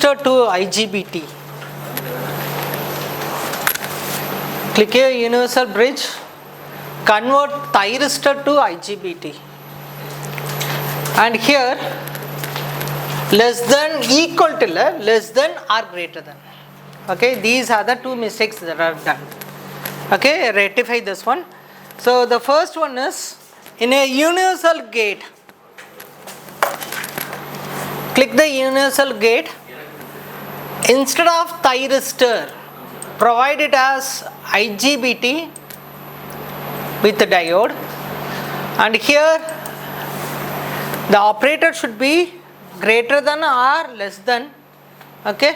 thyristor to IGBT. Click here universal bridge, convert thyristor to IGBT, and here less than equal to less than or greater than. Okay, these are the two mistakes that are done. Okay, rectify this one. So the first one is in a universal gate. Click the universal gate. Instead of thyristor, provide it as IGBT with the diode, and here the operator should be greater than or less than. Okay,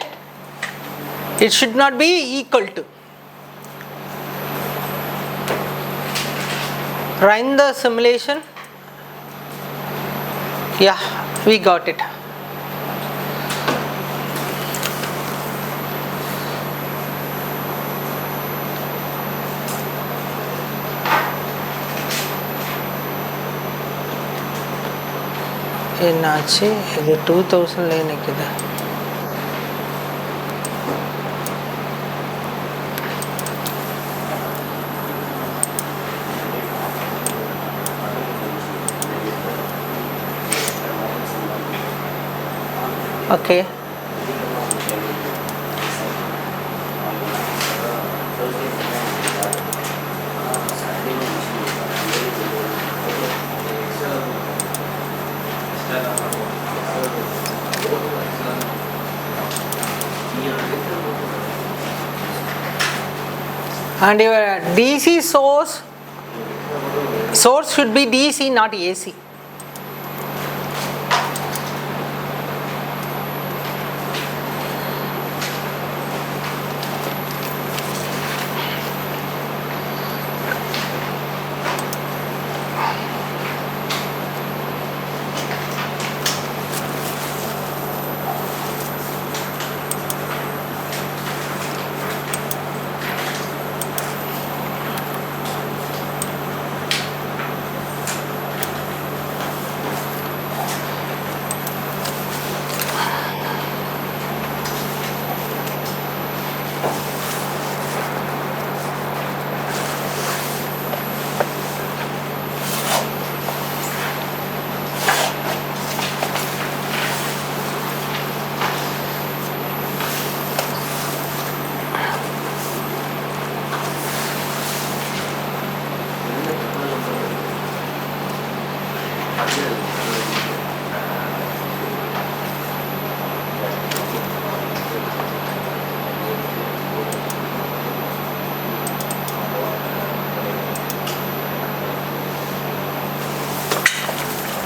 it should not be equal to. Run the simulation. Yeah, we got it. என்னாச்சு இது 2000 நிக்குது. Okay. And your DC source should be DC, not AC.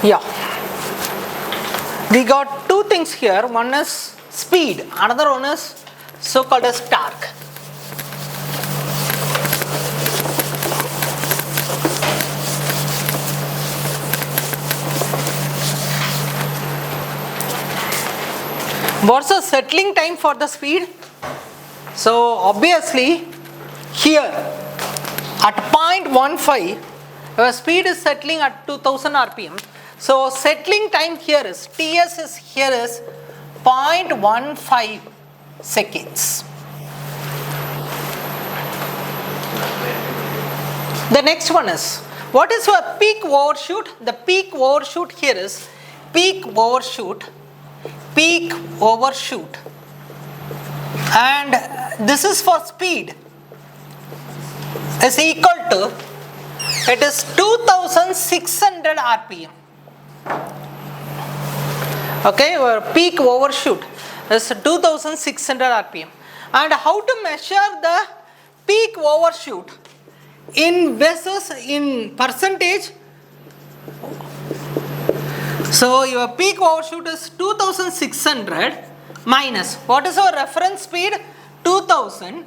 Yeah, we got two things here. One is speed, another one is so called as torque. What's the settling time for the speed? So obviously here at 0.15 your speed is settling at 2000 rpm. So settling time here is TS is here is 0.15 seconds. The next one is, what is your peak overshoot? The peak overshoot here is peak overshoot, and this is for speed is equal to, it is 2600 rpm. Okay, your peak overshoot is 2600 rpm. And how to measure the peak overshoot in versus in percentage? So your peak overshoot is 2600 minus, what is our reference speed? 2000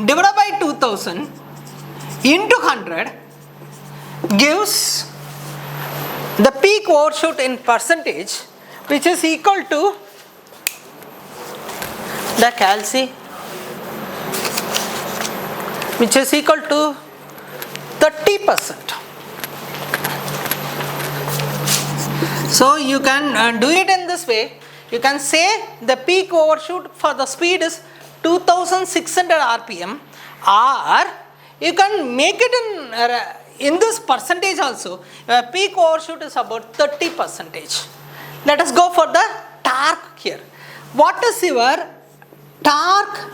divided by 2000 into 100 gives the peak overshoot in percentage, which is equal to the calci, which is equal to 30%. So you can do it in this way. you can say the peak overshoot for the speed is 2600 rpm, or you can make it in this percentage also. Peak overshoot is about 30%. Let us go for the torque here. What is your torque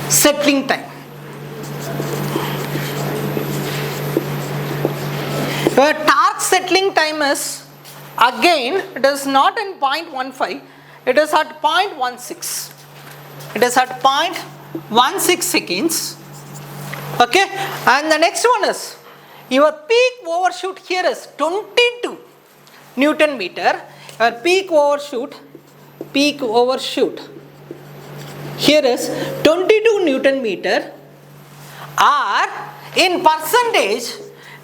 settling time? Your torque settling time is, again, it is not in 0.15, it is at 0.16. It is at 0.16 seconds. Okay, and the next one is your peak overshoot here is 22 Newton meter. Your peak overshoot here is 22 Newton meter, or in percentage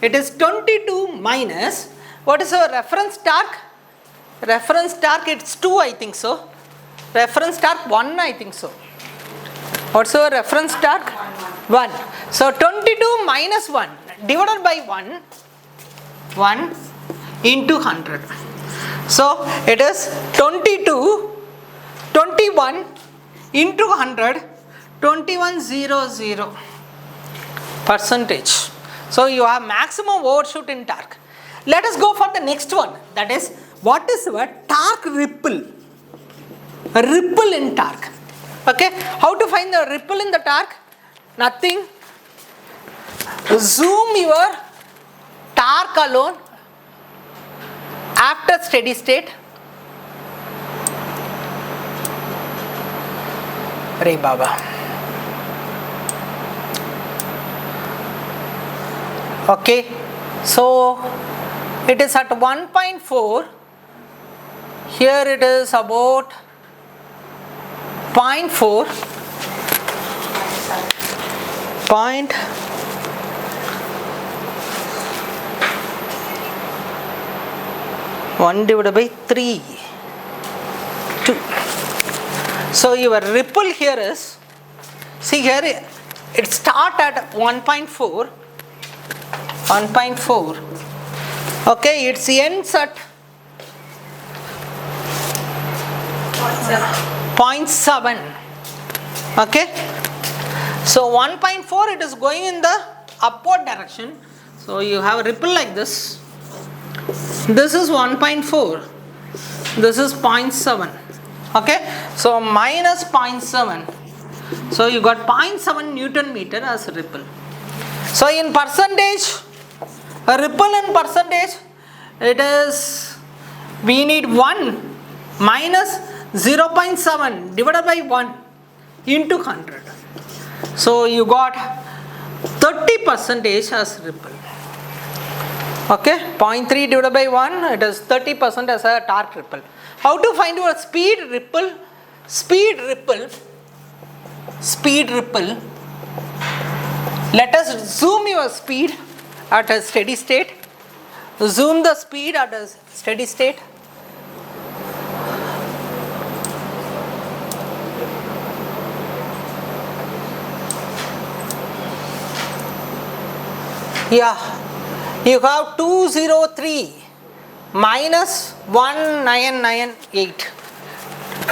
it is 22 minus, what is our reference torque? Reference torque, it's 2, I think so. Reference torque 1, I think so. What's our reference torque? 1. So 22 minus 1 divided by 1 into 100. So it is 21 into 100, 2100 percentage. So you have maximum overshoot in torque. Let us go for the next one. That is, what is your torque ripple? A ripple in torque. Okay, how to find the ripple in the torque? Nothing. Zoom your torque alone after steady state. Hare Baba. Okay, so it is at 1.4. Here it is about 0.4. 1 divided by 3, 2. So your ripple here is, see here it start at 1.4. Okay, it ends at 0.7. Okay, so 1.4 it is going in the upward direction. So you have a ripple like this. This is 1.4. This is 0.7. Okay, so minus 0.7. So you got 0.7 Newton meter as a ripple. So in percentage, a ripple in percentage, it is, we need 1 minus 0.7 divided by 1 into 100. So you got 30% as ripple. Okay, 0.3 divided by 1, it is 30% as a torque ripple. How to find your speed ripple? Speed ripple. Let us zoom your speed at a steady state. Zoom the speed at a steady state. Yeah, you have 203 minus 1998.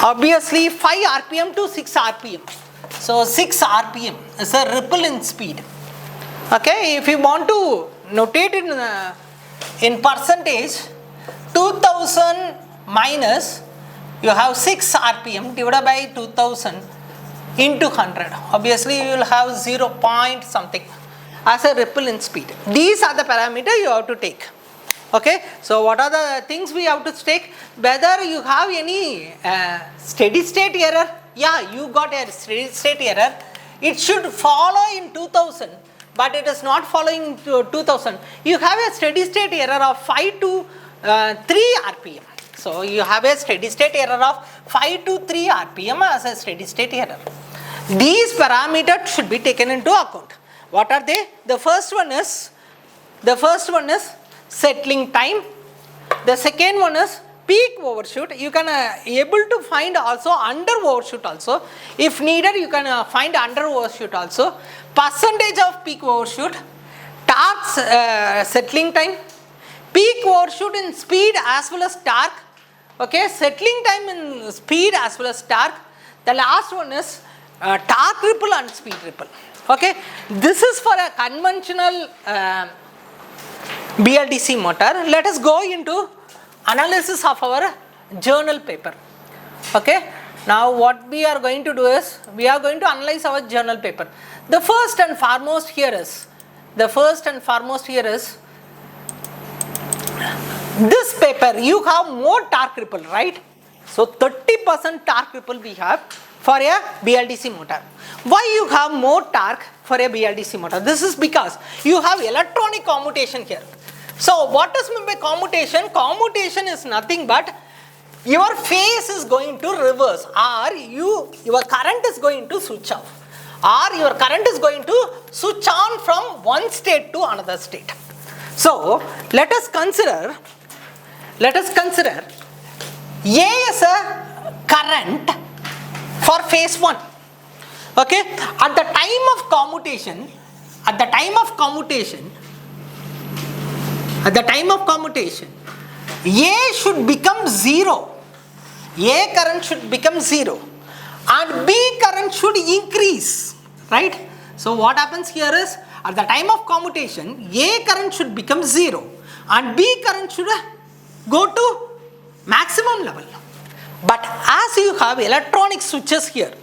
Obviously 5 rpm to 6 rpm. So 6 rpm is a ripple in speed. Okay, if you want to notate it in percentage, 2000 minus, you have 6 rpm divided by 2000 into 100. Obviously you will have 0 point something as a ripple in speed. These are the parameters you have to take. Okay, so what are the things we have to take? Whether you have any steady state error. Yeah, you got a steady state error. It should follow in 2000, but it is not following 2000. You have a steady state error of 5 to 3 rpm. So you have a steady state error of 5 to 3 rpm as a steady state error. These parameters should be taken into account. What are they? The first one is settling time. The second one is peak overshoot. You can able to find also under overshoot also. If needed, you can find under overshoot also. Percentage of peak overshoot, torque settling time, peak overshoot in speed as well as torque, okay, settling time in speed as well as torque. The last one is torque ripple and speed ripple. Okay, this is for a conventional BLDC motor. Let us go into analysis of our journal paper. Okay, now what we are going to do is we are going to analyze our journal paper. The first and foremost here is this paper. You have more torque ripple, right? So 30% torque ripple we have for a BLDC motor. Why you have more torque for a BLDC motor? This is because you have electronic commutation here. So what is meant by commutation? Commutation is nothing but your phase is going to reverse, or your current is going to switch off, or your current is going to switch on from one state to another state. So let us consider A is a current for phase 1. Okay, at the time of commutation, A should become 0. A current should become 0 and B current should increase, right? So what happens here is at the time of commutation, A current should become 0 and B current should go to maximum level. But as you have electronic switches here,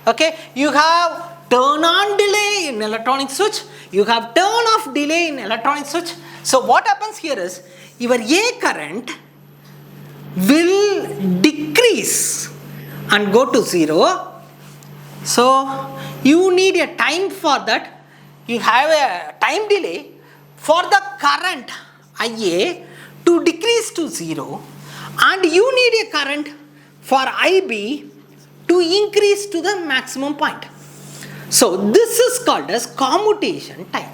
okay, you have turn on delay in electronic switch, you have turn off delay in electronic switch. So what happens here is your A current will decrease and go to 0. So you need a time for that. You have a time delay for the current IA to decrease to 0, and you need a current for IB to increase to the maximum point. So this is called as commutation time.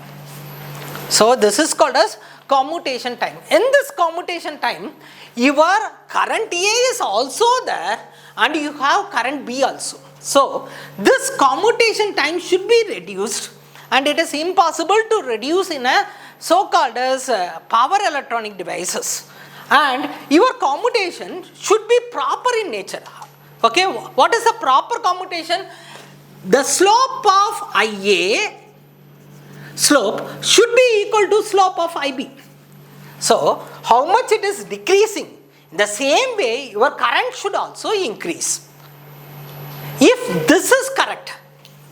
In this commutation time, your current A is also there and you have current B also. So this commutation time should be reduced, and it is impossible to reduce in a so-called as power electronic devices. And your commutation should be proper in nature. Okay, what is the proper commutation? The slope of IA should be equal to slope of IB. So how much it is decreasing, in the same way your current should also increase. If this is correct,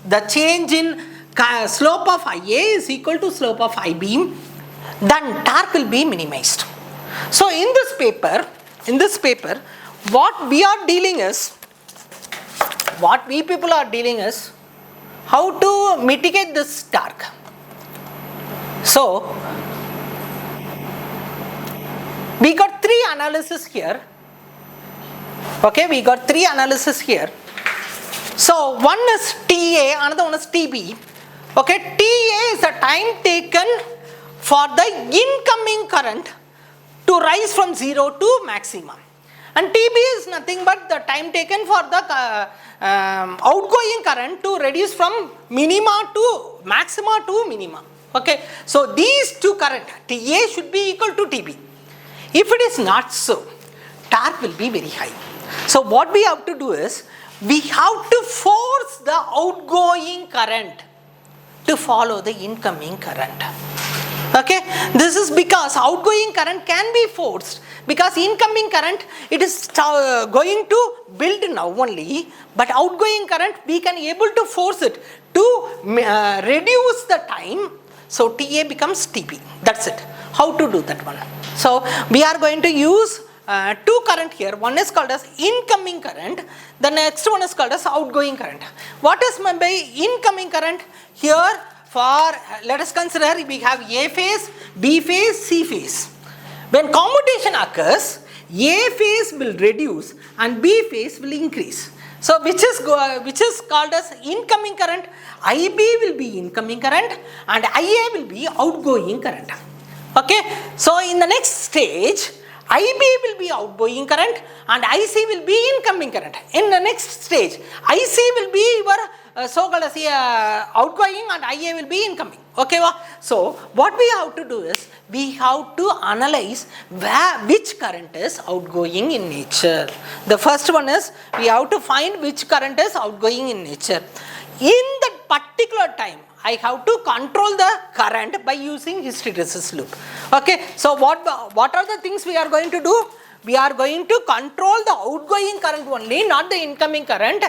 the change in slope of IA is equal to slope of IB, then torque will be minimized. So in this paper, what we people are dealing is how to mitigate this torque. So we got three analysis here. Okay, we got three analysis here. So one is TA, another one is TB. Okay, TA is the time taken for the incoming current to rise from 0 to maximum, and TB is nothing but the time taken for the outgoing current to reduce from minima to maxima to minima. Okay, so these two current TA should be equal to TB. If it is not so, torque will be very high. So what we have to do is we have to force the outgoing current to follow the incoming current. Okay, this is because outgoing current can be forced, because incoming current it is going to build now only, but outgoing current we can able to force it to reduce the time. So TA becomes TP. That's it. How to do that one? So we are going to use two current here. One is called as incoming current. The next one is called as outgoing current. What is meant by incoming current? Here for, let us consider we have A phase, B phase, C phase. When commutation occurs, A phase will reduce and B phase will increase. So which is called as incoming current? IB will be incoming current and IA will be outgoing current. Okay, so in the next stage, IB will be outgoing current and IC will be incoming current. In the next stage, IC will be your so-called as outgoing and IA will be incoming. Okay, so what we have to do is we have to analyze which current is outgoing in nature. The first one is we have to find which current is outgoing in nature. In that particular time, I have to control the current by using hysteresis loop. Okay, so what are the things we are going to do? We are going to control the outgoing current only, not the incoming current.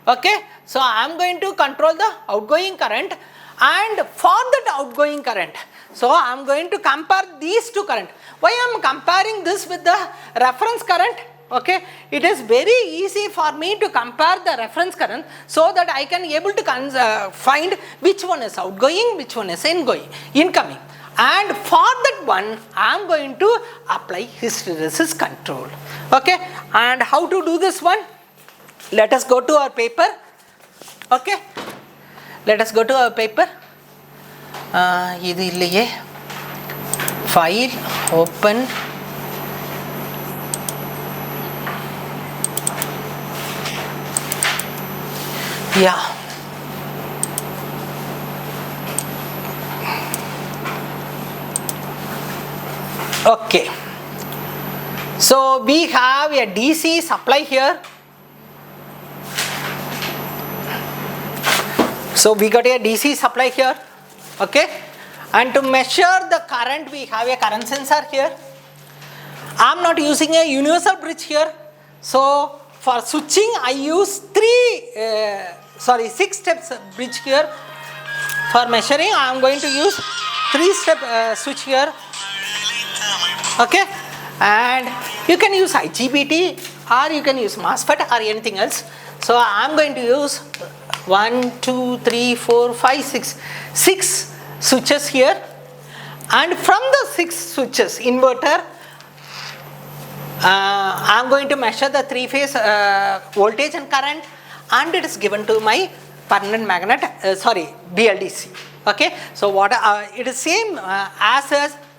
Okay, so I am going to control the outgoing current, and for that outgoing current, so I am going to compare these two current. Why I am comparing this with the reference current? Okay, it is very easy for me to compare the reference current so that I can able to find which one is outgoing, which one is incoming. And for that one, I am going to apply hysteresis control. Okay, and how to do this one? Let us go to our paper. Okay, let us go to our paper. File, open. Yeah. Okay. So we have a DC supply here. So we got a DC supply here. Okay. And to measure the current, we have a current sensor here. I am not using a universal bridge here. So for switching, I use 6 steps bridge here. For measuring, I am going to use 3-step switch here. Okay, and you can use IGBT or you can use MOSFET or anything else. So I am going to use 1, 2, 3, 4, 5, 6 switches here, and from the 6 switches inverter, I am going to measure the 3-phase voltage and current, and it is given to my permanent magnet, BLDC. Okay, so what it is same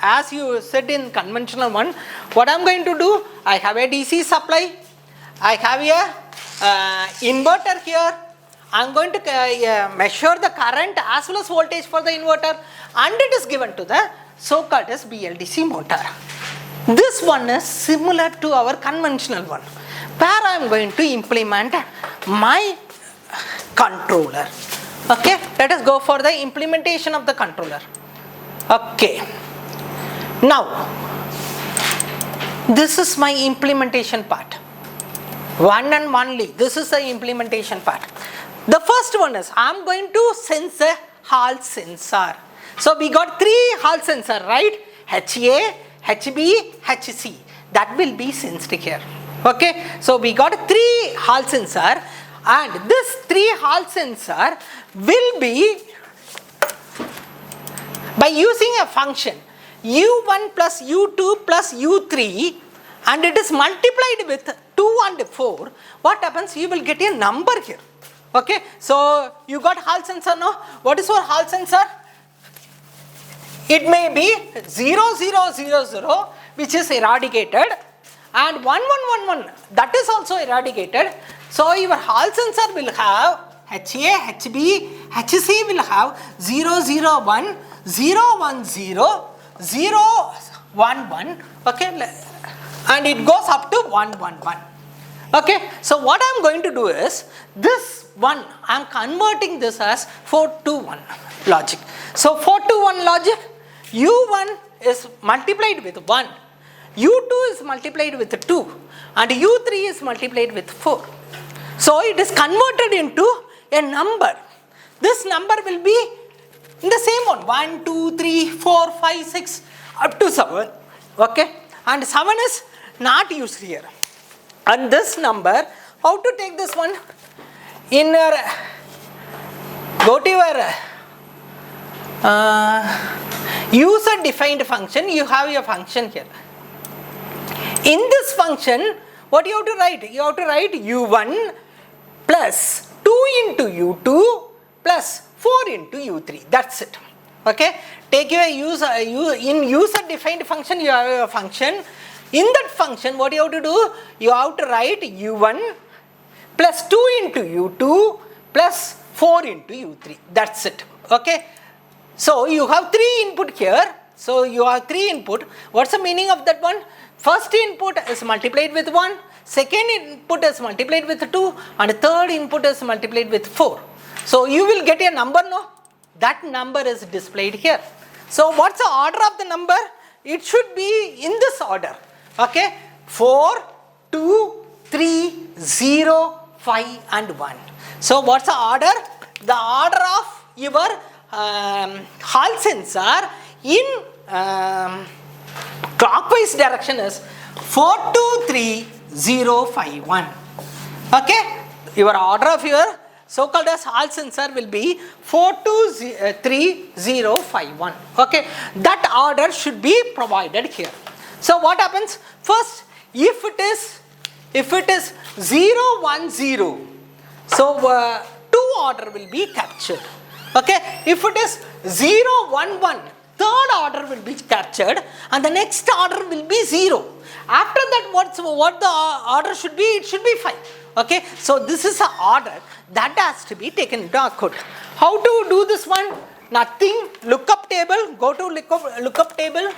as you said in conventional one. What I am going to do, I have a DC supply, I have a inverter here. I am going to measure the current as well as voltage for the inverter, and it is given to the so-called as BLDC motor. This one is similar to our conventional one, where I am going to implement my controller. Okay, let us go for the implementation of the controller. Okay, now this is my implementation part. One and only, this is the implementation part. The first one is I am going to sense a Hall sensor. So we got 3 Hall sensor, right? HA, HB, HC. That will be sensed here. Okay, so we got 3 Hall sensor, and this 3 Hall sensor will be by using a function U1 plus U2 plus U3, and it is multiplied with 2 and 4. What happens? You will get a number here. Okay, so you got Hall sensor now. What is your Hall sensor? It may be 0, 0, 0, 0, which is eradicated, and 1, 1, 1, 1, that is also eradicated. So your Hall sensor will have HA, HB, HC will have 0, 0, 1, 0, 1, 0, 0, 1, 1, okay, and it goes up to 1, 1, 1. Okay, so what I am going to do is, this one, I am converting this as 4 to 1 logic. So 4 to 1 logic, U1 is multiplied with 1, U2 is multiplied with 2, and U3 is multiplied with 4. So it is converted into a number. This number will be in the same one, 1, 2, 3, 4, 5, 6, up to 7. Okay, and 7 is not used here. And this number, how to take this one? In your, go to your user defined function, you have your function here. In this function, what you have to write? You have to write U1 plus 2 into U2 plus 4 into U3. That's it. Okay. Take your in user defined function, you have a function. In that function, what you have to do? You have to write U1 plus 2 into U2 plus 4 4 into U3. That's it. Okay. So you have 3 input here. So you have 3 input. What's the meaning of that one? First input is multiplied with 1. Second input is multiplied with 2. And third input is multiplied with 4. So you will get a number, no? That number is displayed here. So what's the order of the number? It should be in this order. Okay. 4, 2, 3, 0, 5 and 1. So what's the order? The order of your Hall sensor in clockwise direction is 4, 2, 3, 0, 5, 1. Okay. Your order of your so-called as Hall sensor will be 4, 2, 3, 0, 5, 1. Okay. That order should be provided here. So what happens? First, if it is 0, 1, 0, so 2 order will be captured. Okay. If it is 0, 1, 1, third order will be captured and the next order will be 0. After that, what the order should be? It should be 5. Okay. So this is an order that has to be taken into account. How to do this one? Nothing. Lookup table. Go to lookup table.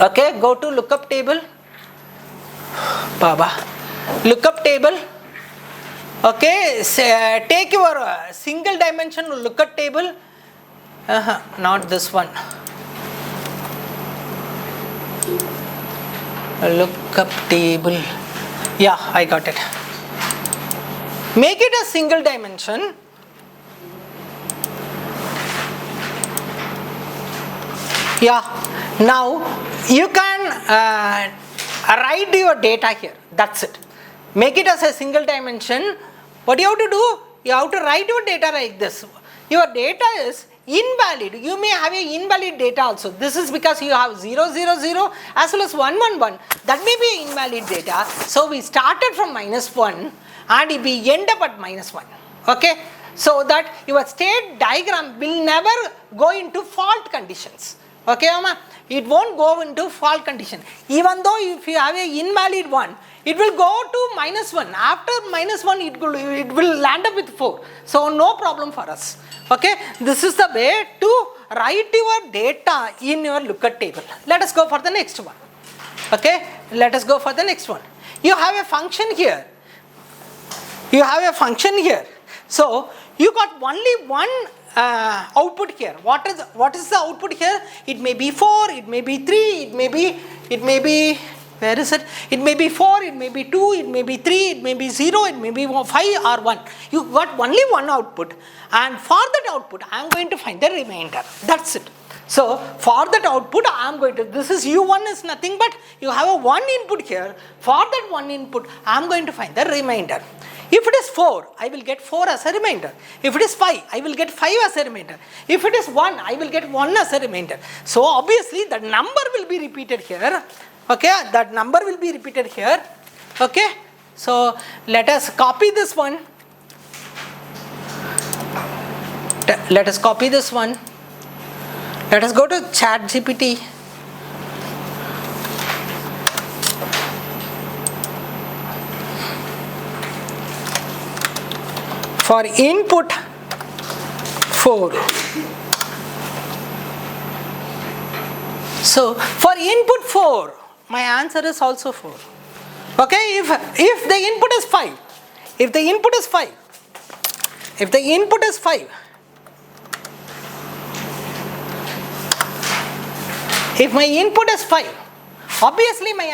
Okay. Go to lookup table. Baba. Lookup table. Okay. Take your single dimension lookup table. Not this one. Lookup table. Yeah, I got it. Make it a single dimension. Yeah. Now you can write your data here. That's it. Make it as a single dimension. What you have to do? You have to write your data like this. Your data is invalid. You may have a invalid data also. This is because you have 0, 0, 0 as well as 1, 1, 1. That may be invalid data. So we started from -1 and we end up at -1. Okay. So that your state diagram will never go into fault conditions. Okay, Amma? It won't go into fault condition. Even though if you have a invalid one, it will go to -1. After -1, it will land up with 4. So no problem for us. Okay, this is the way to write your data in your lookup table. Let us go for the next one. Okay, let us go for the next one. You have a function here. You have a function here. So you got only one output here. What is the output here? It may be 4, it may be 3, it may be where is it? It may be 4, it may be 2, it may be 3, it may be 0, it may be 5 or 1. You got only one output, and for that output I am going to find the remainder. That's it. So for that output I am going to, this is U1 is nothing but you have a one input here. For that one input I am going to find the remainder. If it is 4, I will get 4 as a remainder. If it is 5, I will get 5 as a remainder. If it is 1, I will get 1 as a remainder. So obviously the number will be repeated here. Okay, that number will be repeated here. Okay, so let us copy this one. Let us copy this one. Let us go to ChatGPT. For input 4. So for input 4, my answer is also 4. Okay, if the input is 5, if the input is 5, if my input is 5, obviously my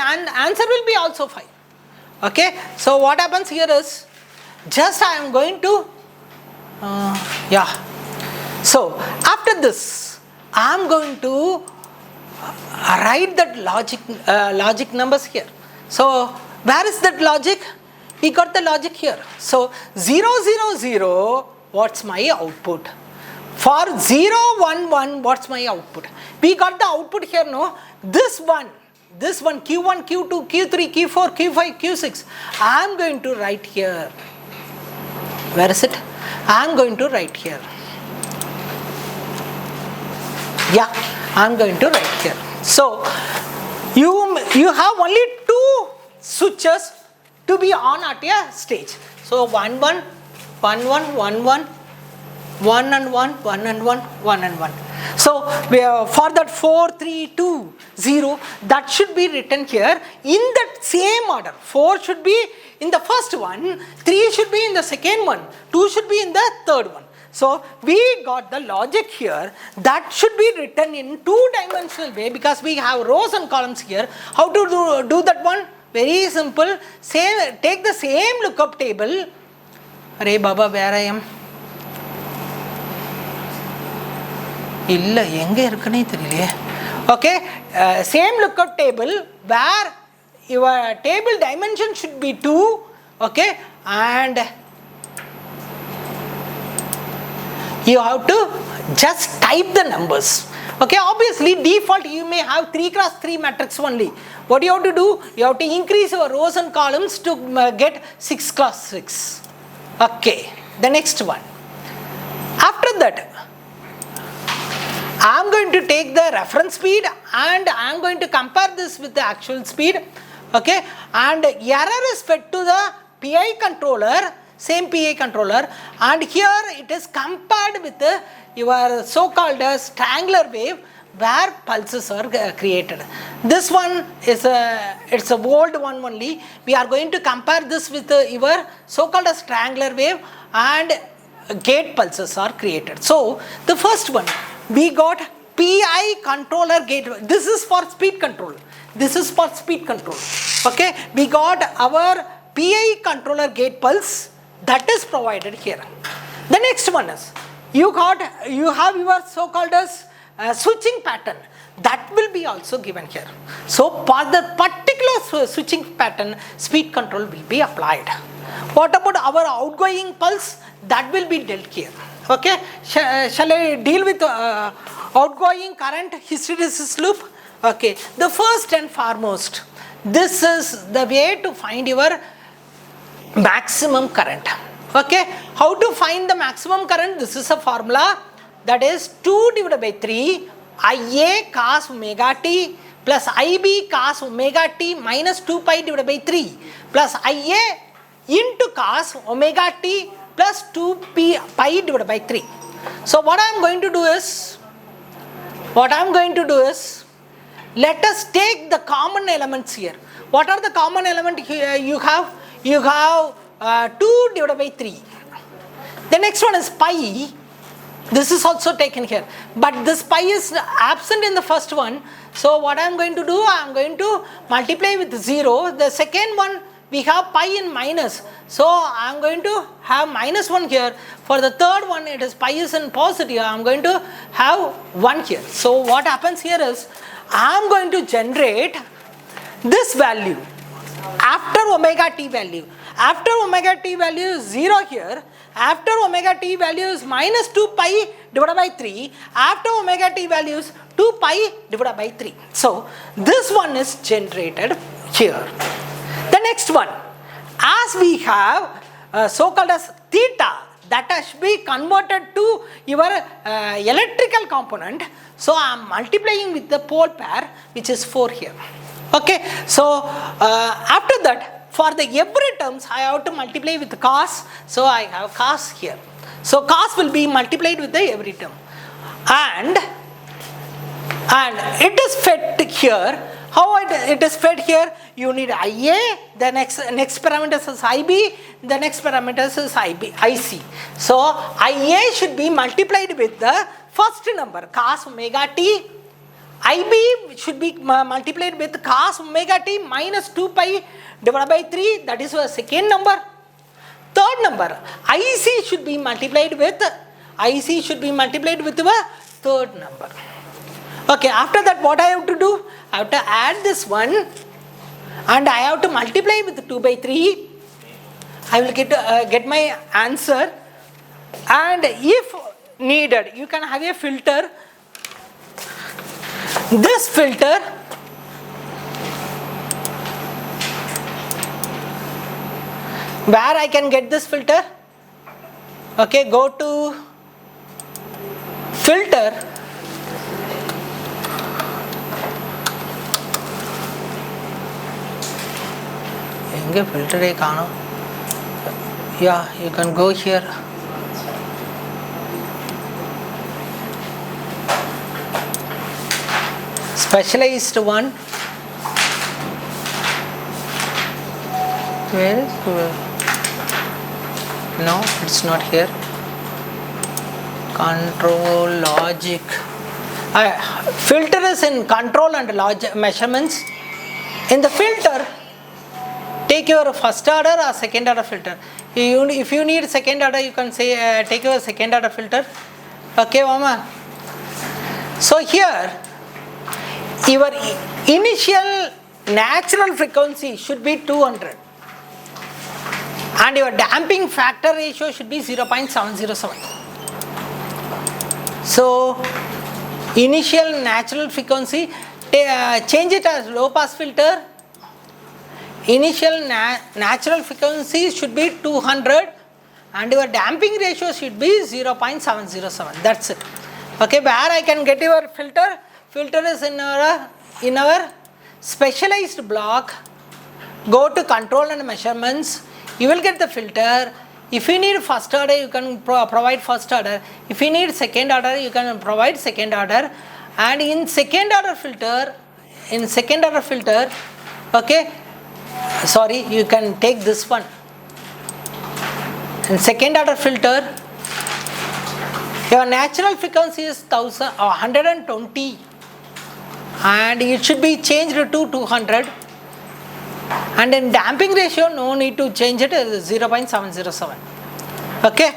answer will be also 5. Okay, so what happens here is, just I am going to, so after this, I am going to write that logic numbers here. So where is that logic? We got the logic here. So 0, 0, 0, what's my output? For 0, 1, 1, what's my output? We got the output here, no? This one, Q1, Q2, Q3, Q4, Q5, Q6, I am going to write here. Where is it? I am going to write here. Yeah, I am going to write here. So you have only 2 switches to be on at a stage. So 1, 1, 1 1 1 1 1 and 1 1 and 1 1 and 1. So for that 4 3 2 0, that should be written here in that same order. 4 should be in the first one, 3 should be in the second one, 2 should be in the third one. So we got the logic here that should be written in two-dimensional way because we have rows and columns here. How to do that one? Very simple. Take the same lookup table. Arey Baba, where I am? Illa enge irukane theriyale. Okay, same lookup table where your table dimension should be 2. Okay, and you have to just type the numbers. Okay, obviously default you may have 3 cross 3 matrix only. What you have to do? You have to increase your rows and columns to get 6 cross 6. Okay, the next one. After that, I am going to take the reference speed and I am going to compare this with the actual speed. Okay, and error is fed to the PI controller, same PI controller, and here it is compared with your so-called strangler wave where pulses are created. This one is it's a old one only. We are going to compare this with your so-called strangler wave and gate pulses are created. So the first one, we got PI controller gate. This is for speed control. This is for speed control. Okay, we got our PI controller gate pulse that is provided here. The next one is you have your so-called as switching pattern that will be also given here. So for the particular switching pattern, speed control will be applied. What about our outgoing pulse? That will be dealt here. Okay, shall I deal with outgoing current hysteresis loop? Okay, the first and foremost, this is the way to find your maximum current. Okay, how to find the maximum current? This is a formula, that is 2 divided by 3 Ia cos omega t plus Ib cos omega t minus 2 pi divided by 3 plus Ia into cos omega t plus 2 pi divided by 3. So what I am going to do is, let us take the common elements here. What are the common elements here? You have 2 divided by 3. The next one is pi. This is also taken here, but this pi is absent in the first one. So what I am going to do, I am going to multiply with 0. The second one, we have pi in minus, so I am going to have minus 1 here. For the third one, it is pi is in positive, I am going to have 1 here. So what happens here is, I am going to generate this value after omega t value. After omega t value is 0 here, after omega t value is minus 2 pi divided by 3, after omega t value is 2 pi divided by 3. So this one is generated here. The next one, as we have so-called as theta, that has to be converted to your electrical component. So I am multiplying with the pole pair, which is 4 here. Okay, so after that, for the every terms, I have to multiply with the cos. So I have cos here. So cos will be multiplied with the every term, and it is fed here. How it is fed here? You need Ia, the next parameter is Ib, the next parameter is Ic. So Ia should be multiplied with the first number cos omega t. Ib should be multiplied with cos omega t minus 2 pi divided by 3, that is the second number. Third number, Ic should be multiplied with the third number. Okay, after that what I have to do? I have to add this one and I have to multiply with 2 by 3. I will get my answer, and if needed, you can have a filter. This filter where I can get this filter? Okay, go to filter, filter Yeah, you can go here. Specialized one. Where is? No, it's not here. Control, logic. Filter is in control and logic measurements. In the filter, take your first order or second order filter. If you need second order, you can say take your second order filter. Okay, mama. So here, your initial natural frequency should be 200 and your damping factor ratio should be 0.707. So initial natural frequency, change it as low pass filter. Initial natural frequency should be 200 and your damping ratio should be 0.707. That's it. Okay, where I can get your filter? Filter is in our specialized block. Go to control and measurements. You will get the filter. If you need first order, you can provide first order. If you need second order, you can provide second order. And in second order filter, okay, sorry, you can take this one. In second order filter, your natural frequency is 120 and it should be changed to 200. And in damping ratio, no need to change it, 0.707. Okay.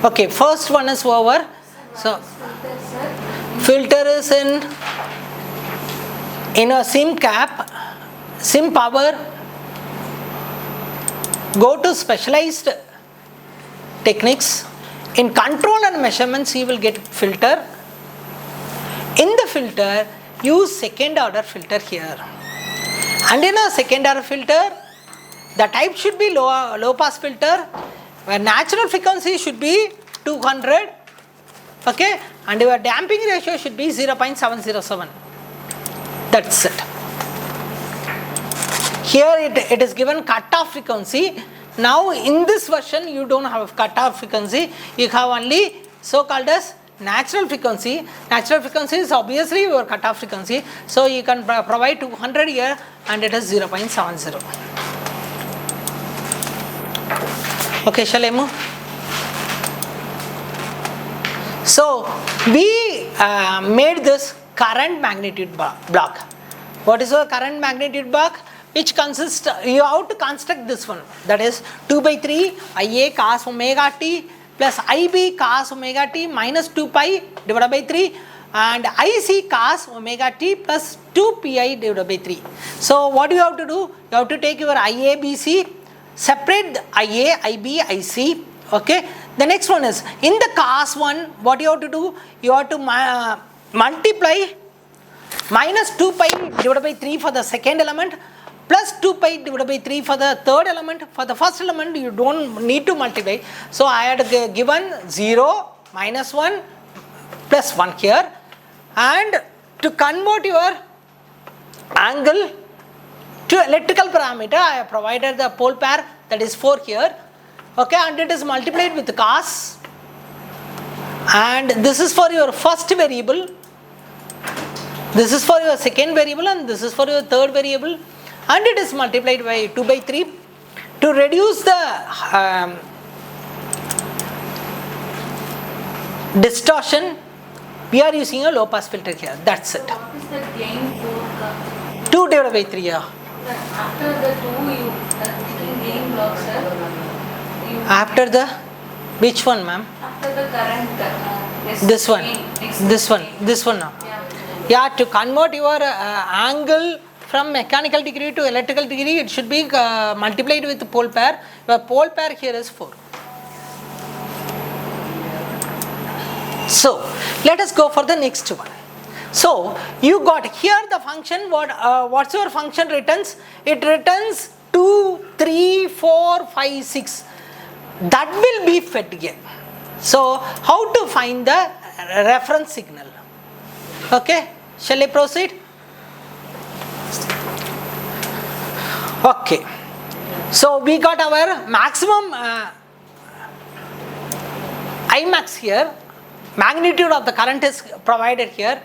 Okay, first one is over. So filter is in a SIM cap, SIM power. Go to specialized techniques. In control and measurements, you will get filter. In the filter, use second order filter here. And in a second order filter, the type should be low pass filter, where natural frequency should be 200. Okay, and your damping ratio should be 0.707. That's it. Here it is given cutoff frequency. Now in this version you don't have cutoff frequency, you have only so called as natural frequency. Natural frequency is obviously your cutoff frequency, so you can provide 200 here and it is 0.70. Okay, shall I move? So we made this current magnitude block. What is our current magnitude block? Which consists, you have to construct this one, that is 2 by 3 Ia cos omega t plus Ib cos omega t minus 2 pi divided by 3 and Ic cos omega t plus 2 pi divided by 3. So what you have to do? You have to take your Ia, Bc, separate the Ia, Ib, Ic. Okay. The next one is, in the cos one, what you have to do? You have to multiply minus 2 pi divided by 3 for the second element plus 2 pi divided by 3 for the third element. For the first element, you don't need to multiply. So I had given 0, minus 1, plus 1 here. And to convert your angle to electrical parameter, I have provided the pole pair, that is 4 here. Okay, and it is multiplied with cos. And this is for your first variable. This is for your second variable and this is for your third variable. And it is multiplied by 2 by 3. To reduce the distortion, we are using a low pass filter here. That's it. So what is the gain 2 divided by 3, yeah. After the 2, you taking gain block, sir. After the, which one, ma'am? After the current, this one. This one now. Yeah, to convert your angle from mechanical degree to electrical degree, it should be multiplied with pole pair. Your pole pair here is 4. So let us go for the next one. So you got here the function. What's your function returns? It returns 2, 3, 4, 5, 6. That will be fed here. So how to find the reference signal? Okay, shall I proceed? Okay, So we got our maximum Imax here, magnitude of the current is provided here.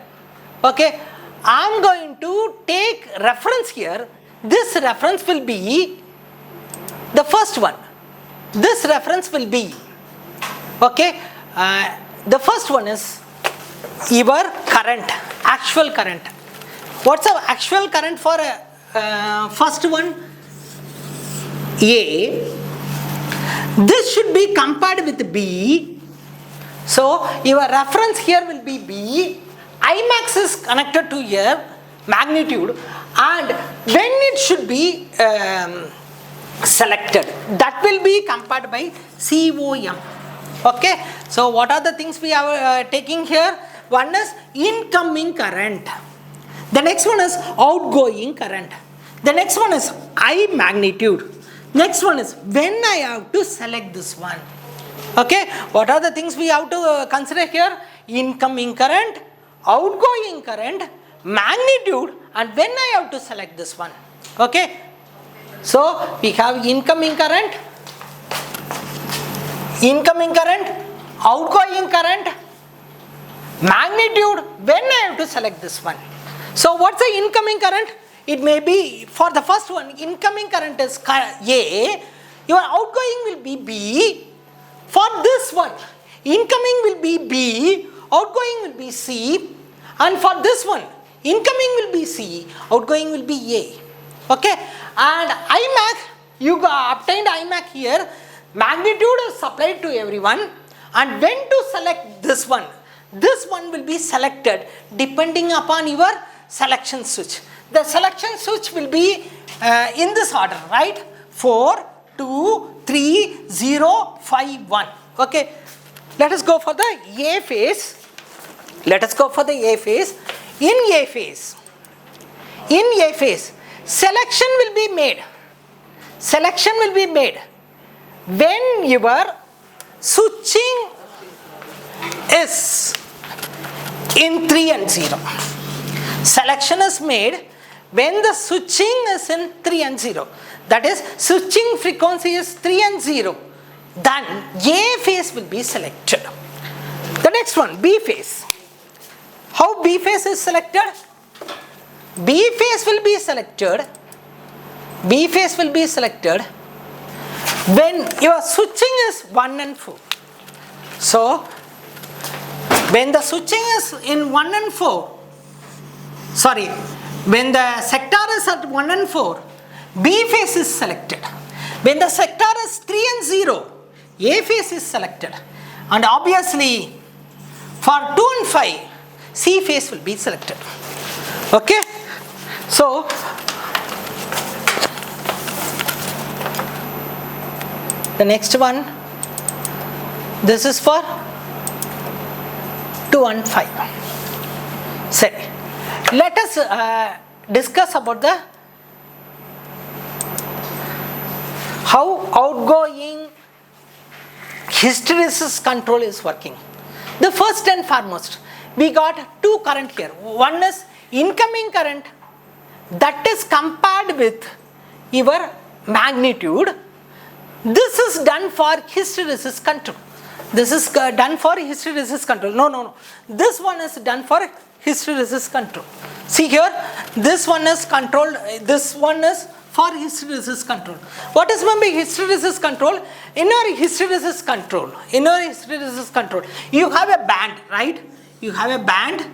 Okay, I am going to take reference here. This reference will be the first one. This reference will be, okay, the first one is your current, actual current. What's the actual current for first one? A. This should be compared with B. So your reference here will be B. Imax is connected to your magnitude, and when it should be selected, that will be compared by COM. Okay, so what are the things we are taking here? One is incoming current, the next one is outgoing current, the next one is I magnitude, next one is when I have to select this one. Okay, what are the things we have to consider here? Incoming current, outgoing current, magnitude, and when I have to select this one. Okay, so we have incoming current, outgoing current, magnitude, when I have to select this one. So what's the incoming current? It may be, for the first one, incoming current is A, your outgoing will be B. For this one, incoming will be B, outgoing will be C, and for this one, incoming will be C, outgoing will be A. Okay, and Imax, you obtained Imax here, magnitude is supplied to everyone, and when to select this one will be selected depending upon your selection switch. The selection switch will be in this order, right? 4, 2, 3, 0, 5, 1. Okay, let us go for the A phase. In A phase, selection will be made when your switching is in 3 and 0. Selection is made when the switching is in 3 and 0. That is, switching frequency is 3 and 0. Then A phase will be selected. The next one, B phase. How B phase is selected? B phase will be selected when your switching is 1 and 4. So when the switching is in 1 and 4, when the sector is at 1 and 4, B phase is selected. When the sector is 3 and 0, A phase is selected. And obviously, for 2 and 5, C phase will be selected. Okay? So, the next one, this is for 2 and 5. Sorry. Let us discuss about the how outgoing hysteresis control is working. The first and foremost, we got two current here. One is incoming current that is compared with your magnitude. This is done for hysteresis control. This is done for hysteresis control. No. This one is done for hysteresis control. See here, this one is controlled, this one is for hysteresis control. What is meant by hysteresis control? In your hysteresis control, you have a band, right? You have a band.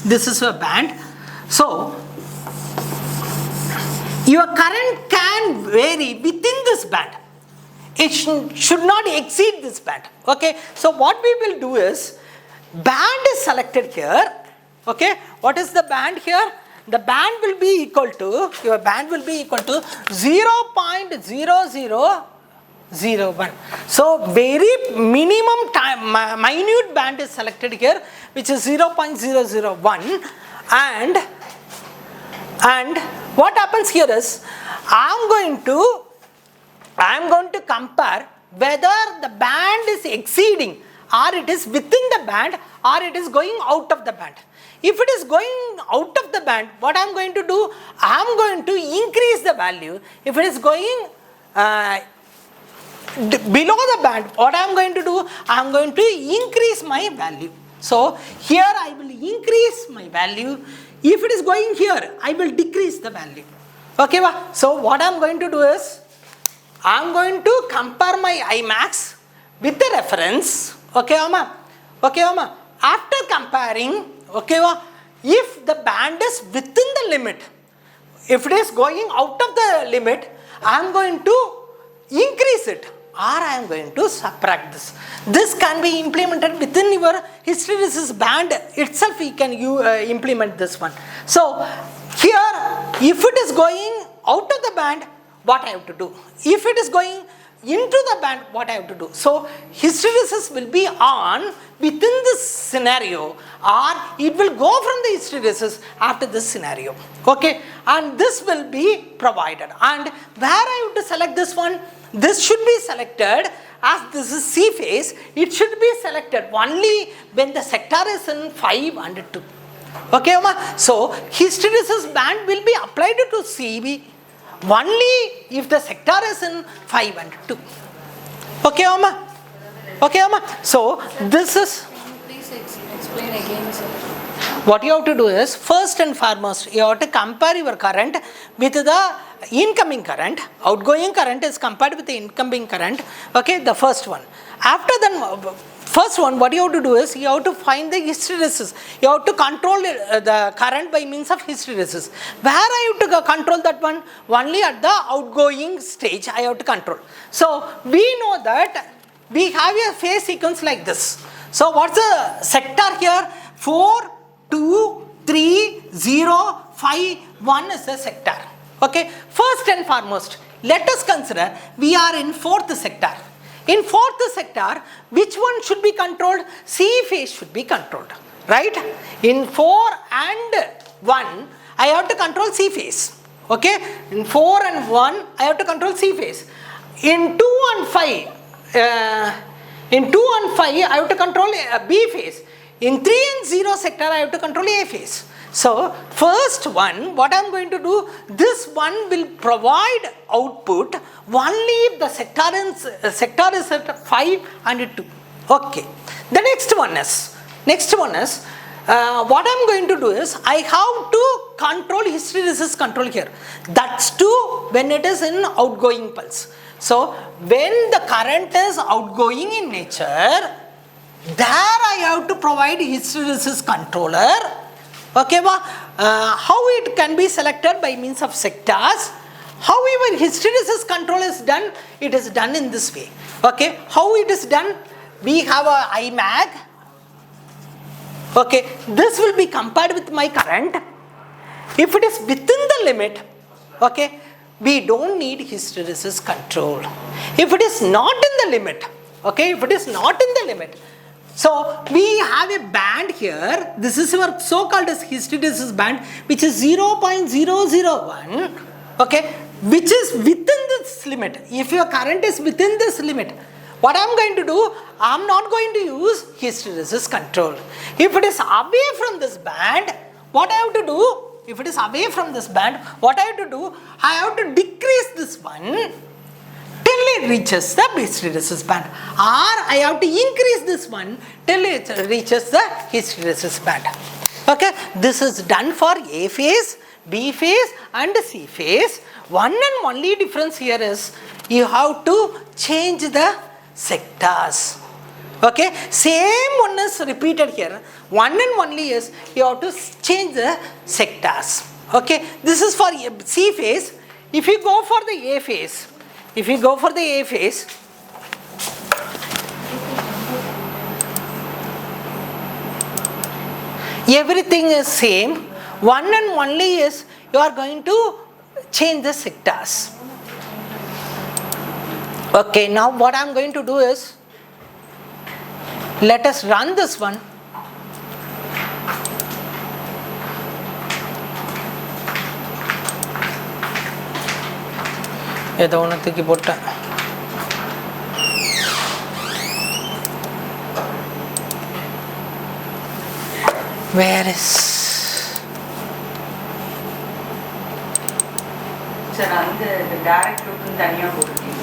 This is a band. So, your current can vary within this band. It should not exceed this band. Okay. So, what we will do is, band is selected here. Okay. What is the band here? The band will be equal to, your band will be equal to 0.0001. So, very minimum time, minute band is selected here, which is 0.001. And what happens here is, I am going to compare whether the band is exceeding or it is within the band or it is going out of the band. If it is going out of the band, what I am going to do? I am going to increase the value. If it is going below the band, what I am going to do, I am going to increase my value. So here I will increase my value. If it is going here, I will decrease the value. Okay, so what I am going to do is, I am going to compare my Imax with the reference. Okay, Oma? Okay, Oma? After comparing, okay, if the band is within the limit, if it is going out of the limit, I am going to increase it, or I am going to subtract this. This can be implemented within your hysteresis band itself. You can implement this one. So here, if it is going out of the band, what I have to do? If it is going into the band, what I have to do? So hysteresis will be on within this scenario, or it will go from the hysteresis after this scenario. Okay, and this will be provided. And where I have to select this one? This should be selected as this is C phase. It should be selected only when the sector is in 5 and 2. Okay, so hysteresis band will be applied to CB only if the sector is in 5 and 2. Okay, Amma? Okay, Amma? So this is. Please explain again, sir. What you have to do is, first and foremost, you have to compare your current with the incoming current. Outgoing current is compared with the incoming current. Okay, the first one. After that, first one, what you have to do is, you have to find the hysteresis. You have to control the current by means of hysteresis. Where I have to control that one? Only at the outgoing stage I have to control. So we know that we have a phase sequence like this. So what's the sector here? 4, 2, 3, 0, 5, 1 is the sector. Okay, first and foremost, let us consider we are in 4th sector. In 4th sector, which one should be controlled? C phase should be controlled, right? In 4 and 1, I have to control C phase. Okay, in 4 and 1, I have to control C phase. In 2 and 5, I have to control B phase. In 3 and 0 sector, I have to control A phase. So first one, what I am going to do, this one will provide output only if the sector is at 5 and 2. Okay. The next one is what I am going to do is, I have to control hysteresis control here. That's too when it is in outgoing pulse. So when the current is outgoing in nature, there I have to provide hysteresis controller. Okay, how it can be selected by means of sectors. However, hysteresis control is done, it is done in this way. Okay, how it is done? We have a Imag. Okay, this will be compared with my current. If it is within the limit, okay, we don't need hysteresis control. If it is not in the limit, okay, if it is not in the limit, so we have a band here. This is our so-called hysteresis band, which is 0.001, okay, which is within this limit. If your current is within this limit, what I am going to do, I am not going to use hysteresis control. If it is away from this band, what I have to do? If it is away from this band, what I have to do? I have to decrease this one till it reaches the hysteresis band, or I have to increase this one till it reaches the hysteresis band. Okay, this is done for A phase, B phase and C phase. One and only difference here is you have to change the sectors. Okay, same one is repeated here. One and only is you have to change the sectors. Okay, this is for C phase. If you go for the A phase, everything is same. One and only is you are going to change the sectors. Okay, now what I am going to do is, let us run this one. ஏதோ ஒன்று தூக்கி போட்டேன். Where is sir அந்த direct ரூட்னு தனியாக போட்டுருக்கீங்க.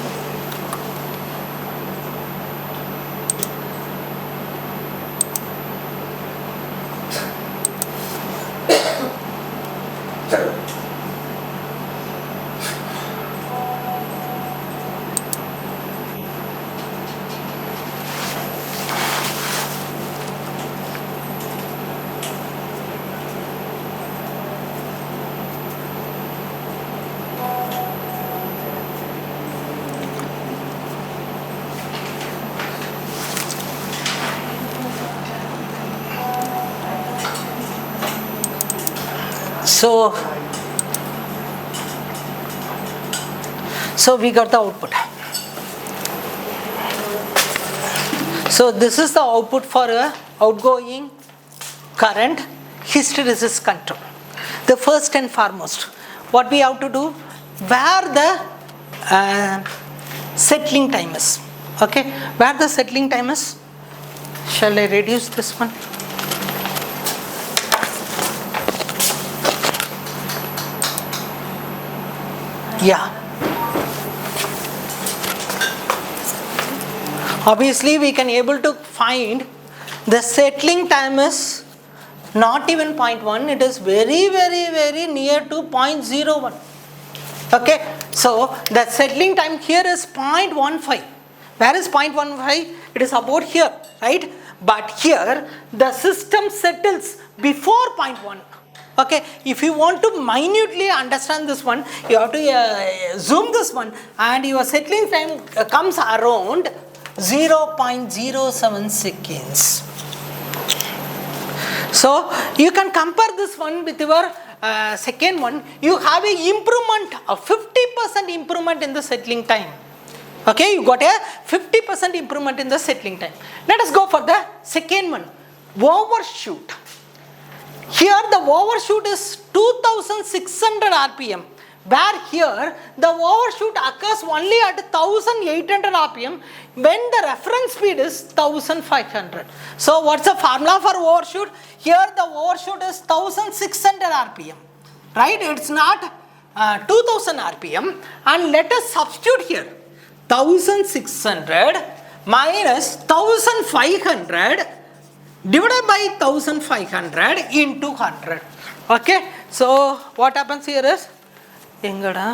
So we got the output. So this is the output for a outgoing current hysteresis control. The first and foremost, what we have to do, where the settling time is. Okay, where the settling time is. Shall I reduce this one? Yeah. Obviously we can able to find the settling time is not even 0.1, it is very near to 0.01. Okay, so the settling time here is 0.15. Where is 0.15? It is about here, right? But here the system settles before 0.1. Okay, if you want to minutely understand this one, you have to zoom this one, and your settling time comes around 0.07 seconds. So you can compare this one with your second one. You have a improvement of 50% improvement in the settling time. Okay, you got a 50% improvement in the settling time. Let us go for the second one, overshoot. Here the overshoot is 2600 rpm, where here the overshoot occurs only at 1800 rpm when the reference speed is 1500. So what's the formula for overshoot? Here the overshoot is 1600 rpm, right? It's not 2000 rpm, and let us substitute here 1600 minus 1500 divided by 1500 into 100. Okay, so what happens here is engada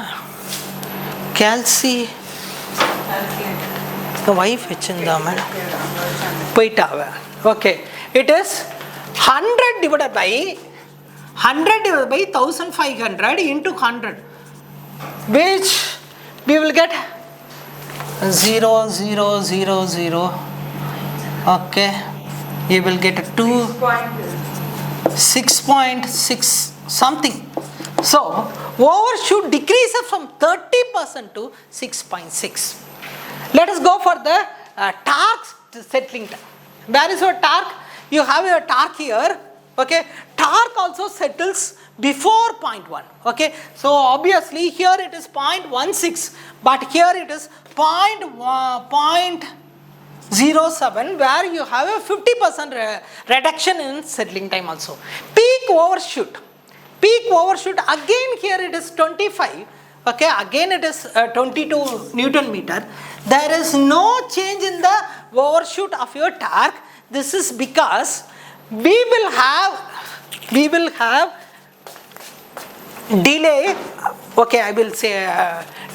calci the wife vechindha madam poitava. Okay, it is 100 divided by 1500 into 100, which we will get 0.0000. Okay, you will get 6.6 something. So overshoot decreases from 30% to 6.6. Let us go for the torque settling time. Where is your torque? You have your torque here. Okay, torque also settles before 0.1. Okay, so obviously here it is 0.16, but here it is 0.07, where you have a 50% reduction in settling time also. Peak overshoot again here it is 25. Okay, again it is 22 Newton meter. There is no change in the overshoot of your torque. This is because we will have delay. Okay, I will say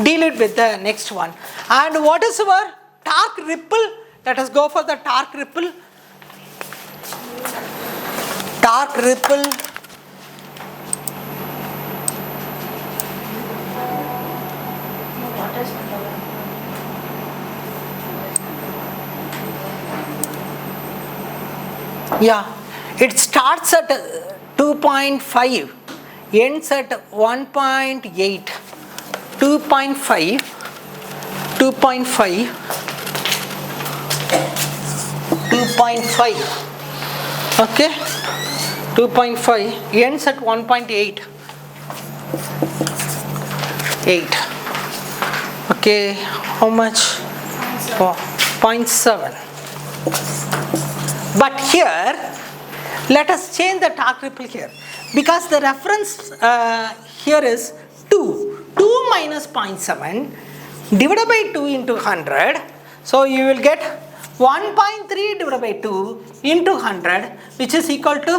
deal it with the next one. And what is our torque ripple? Let us go for the torque ripple. Torque ripple. Yeah, it starts at 2.5, ends at 1.8, 2.5, 2.5, 2.5, okay, 2.5, ends at 1.8, 8, okay, how much? Oh, 0.7. But here, let us change the torque ripple here, because the reference here is 2. 2 minus 0.7 divided by 2 into 100. So you will get 1.3 divided by 2 into 100, which is equal to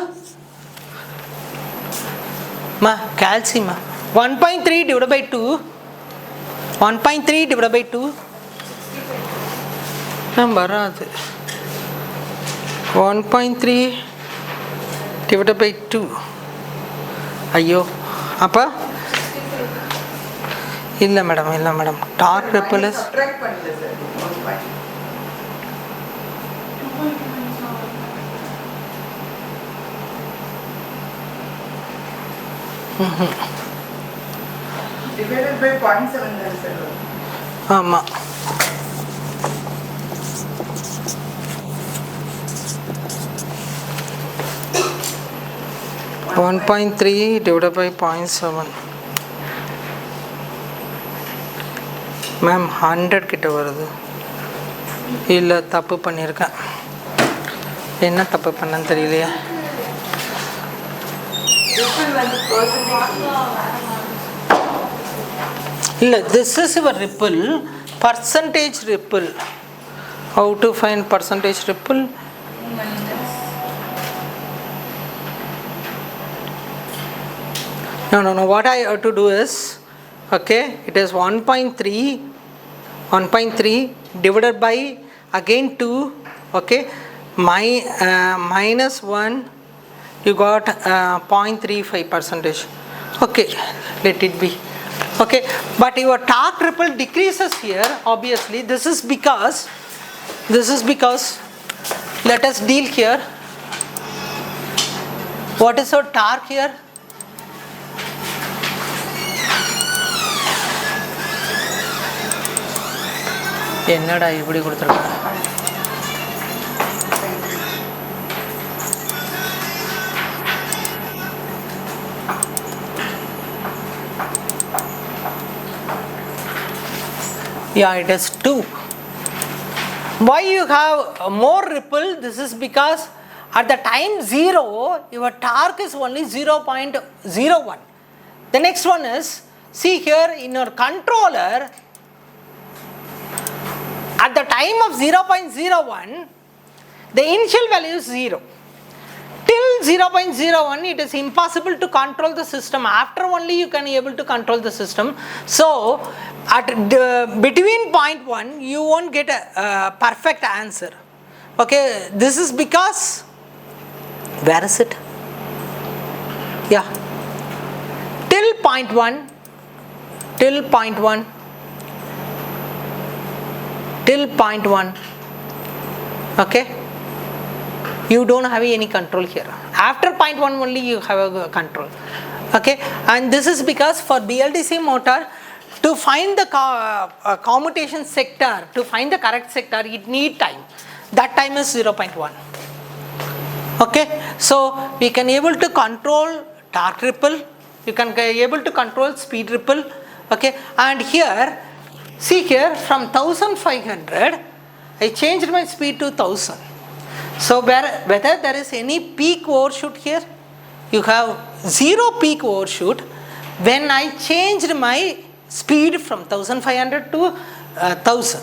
calcium. 1.3 divided by 2. 1.3 divided by 2. Number 1.3 divided by 2. Ayyo. Appa? Illa madam. Torque ripple is. Divided by 0.7 sir. Ama. One 1.3 divided by 0.7. Ma'am, 100 கிட்ட வருது. இல்ல தப்பு பண்ணிருக்கேன். என்ன தப்பு பண்ணேன்னு தெரியலையே. இல்ல, this is your ripple, percentage ripple. How to find percentage ripple? No. What I have to do is, okay, it is 1.3 divided by again 2, okay, minus 1, you got 0.35 percentage. Okay, let it be. Okay, but your torque ripple decreases here. Obviously, this is because let us deal here. What is your torque here? என்னடா இப்படி கொடுத்துருக்க? Yeah, it is 2. Why you have more ripple? This is because at the time 0, your torque is only 0.01. The next one is, see here in your controller, at the time of 0.01, the initial value is 0. Till 0.01, it is impossible to control the system. After only you can able to control the system. So, at between 0.1, you won't get a perfect answer. Okay, this is because, where is it? Yeah, till 0.1, till 0.1, okay, you don't have any control here. After 0.1 only you have a control. Okay, and this is because for BLDC motor, to find the commutation sector, to find the correct sector, it need time. That time is 0.1. Okay, so we can able to control torque ripple, you can able to control speed ripple. Okay, and here, see here, from 1500 I changed my speed to 1000. So whether there is any peak overshoot here, you have 0 peak overshoot when I changed my speed from 1500 to 1000.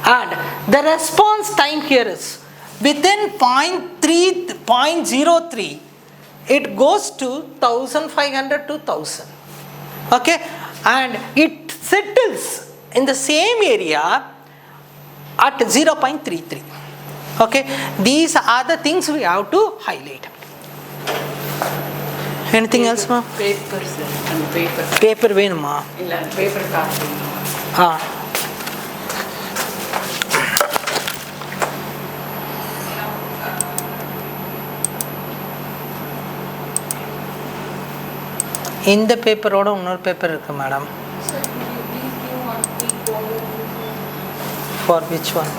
And the response time here is within 0.03, it goes to 1500 to 1000. Okay, and it settles in the same area at 0.33. Okay, these are the things we have to highlight. Anything else, ma? Paper, sir. And paper. Paper venuma? Illa, paper copy. இந்த பேப்பரோட இன்னொரு paper இருக்கு madam. Sir, could you please give one quick overview? For which one?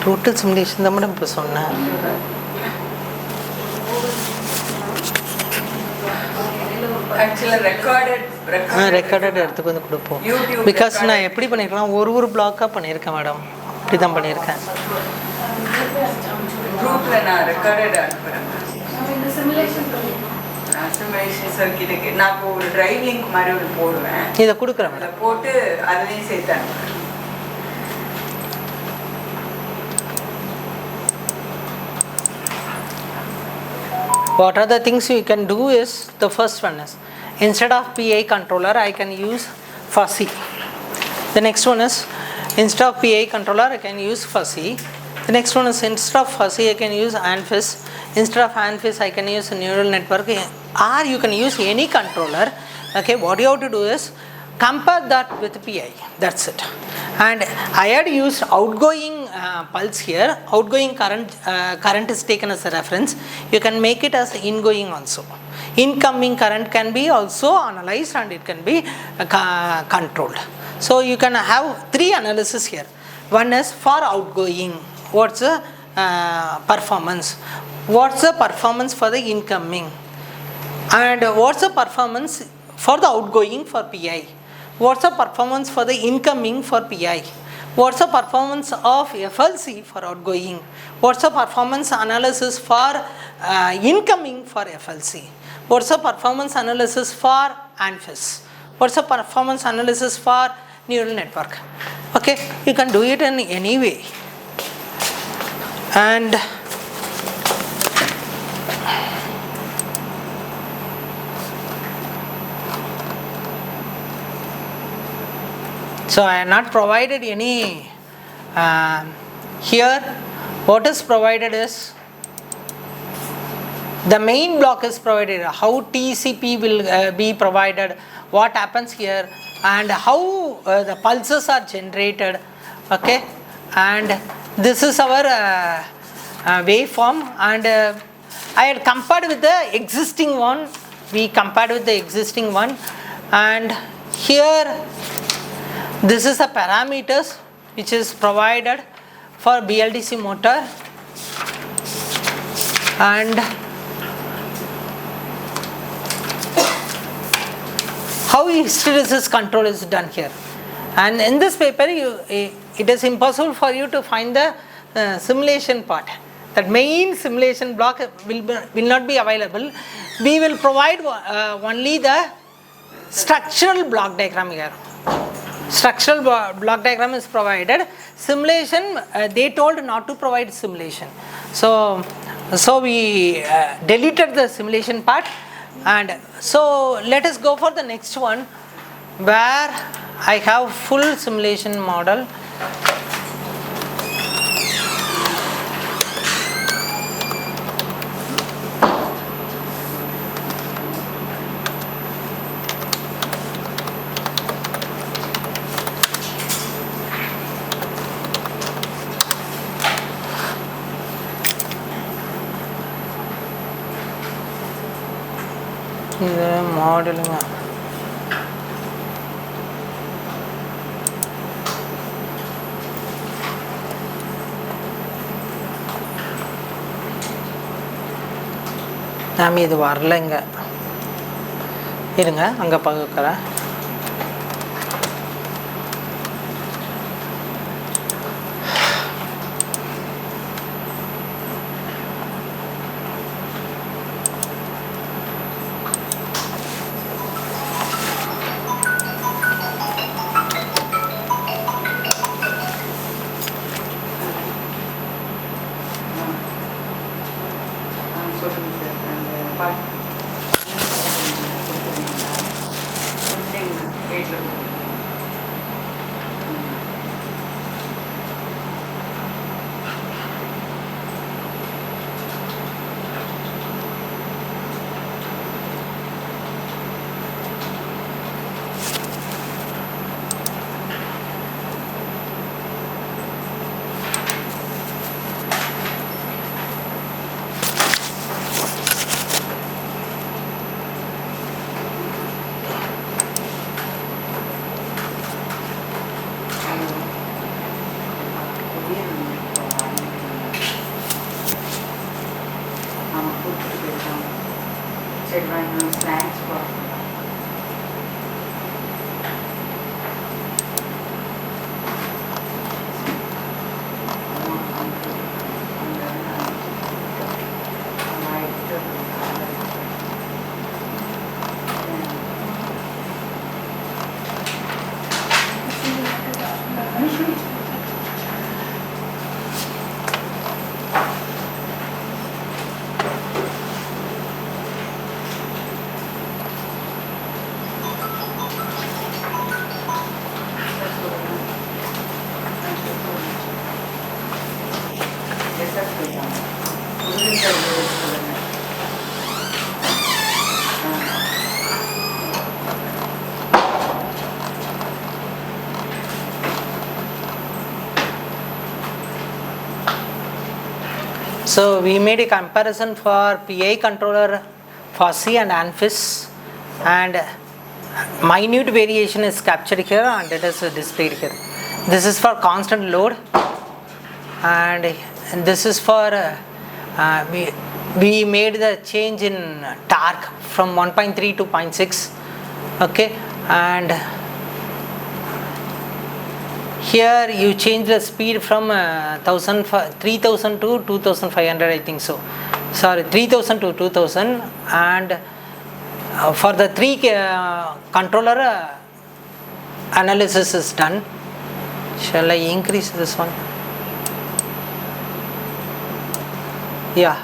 Total simulation தான் madam இப்போ சொன்னேன். Actually recorded எடுத்துக்கு வந்து கொடுப்போம். YouTube பிகாஸ் நான் எப்படி பண்ணிருக்கலாம், ஒரு பிளாக்காக பண்ணியிருக்கேன் மேடம். இப்படி தான் பண்ணியிருக்கேன். குரூப்ல நான் ரெக்கார்டட் அனுப்புறேன். இந்த simulation பண்ணிருக்கோம். கஸ்டமைசேஷன் சர்க்கியூட்டுக்கு நான் இப்போ ஒரு டிரைவ் லிங்க் மாதிரி ஒன்று போடுவேன். இதை கொடுக்குறேன் அதை மேடம். போட்டு அதுலேயும் சேர்த்து அனுப்புறேன். What are the things you can do is, the first one is, instead of PI controller I can use fuzzy. The next one is, instead of PI controller I can use fuzzy. The next one is, instead of fuzzy I can use ANFIS. Instead of ANFIS I can use a neural network, or you can use any controller. Okay, what you have to do is compare that with PI, that's it. And I had used outgoing pulse here. Outgoing current is taken as a reference. You can make it as ingoing also. Incoming current can be also analyzed and it can be controlled. So you can have three analysis here. One is for outgoing, what's the performance, what's the performance for the incoming, and what's the performance for the outgoing for PI, what's the performance for the incoming for PI, what's the performance of FLC for outgoing, what's the performance analysis for incoming for FLC, what's the performance analysis for ANFIS, what's the performance analysis for neural network. Okay, you can do it in any way. And so I have not provided any here. What is provided is the main block is provided, how TCP will be provided, what happens here, and how the pulses are generated. Okay, and this is our waveform, and I had compared with the existing one. We compared with the existing one, and here this is the parameters which is provided for BLDC motor, and how hysteresis control is done here. And in this paper it is impossible for you to find the simulation part. That main simulation block will not be available. We will provide only the structural block diagram here. Structural block diagram is provided. Simulation, they told not to provide simulation. So we deleted the simulation part. And so let us go for the next one, where I have full simulation model. இது மாடலுங்க. நாம் இது வரலைங்க, இருங்க அங்கே பார்க்குறேன். So we made a comparison for PI controller, FOSSI and ANFIS, and minute variation is captured here and it is displayed here. This is for constant load, and this is for we made the change in torque from 1.3 to 0.6. Okay, and here you change the speed from 3000 to 2500, I think so. Sorry, 3000 to 2000, and for the 3 controller analysis is done. Shall I increase this one? Yeah.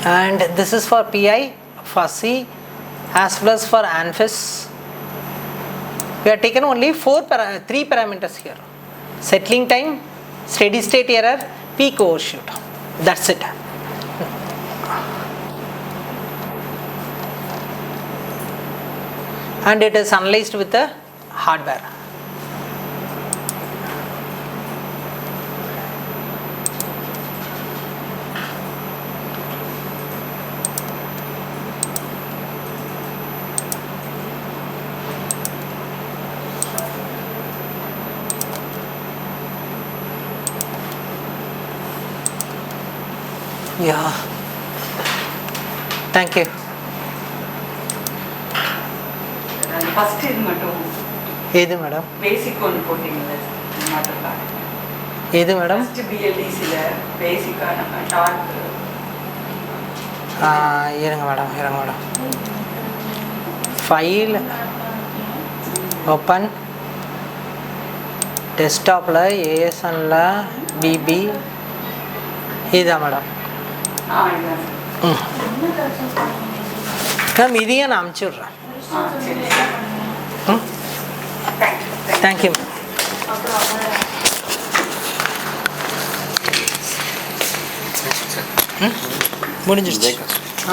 And this is for PI, FOSSI, as well as for ANFIS. We have taken only 3 parameters here: settling time, steady state error, peak overshoot. That's it. And it is analyzed with the hardware. Yeah. Thank you. First இது மட்டும் எது madam? பேசிக் ஒன்று போட்டிங்களே மாட்டலாம். எது madam? First பிஎல்டிசியில் பேசிக்காக நம்ம dark. இருங்க madam. File open, டெஸ்க்டாப்பில் ஏஎஸ்என்ல BP இதுதான் madam. Ma'am இதையும் நான் அனுப்பிச்சி விட்றேன். Thank you ma'am. முடிஞ்சிருச்சு.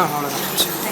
அவ்வளோதான்.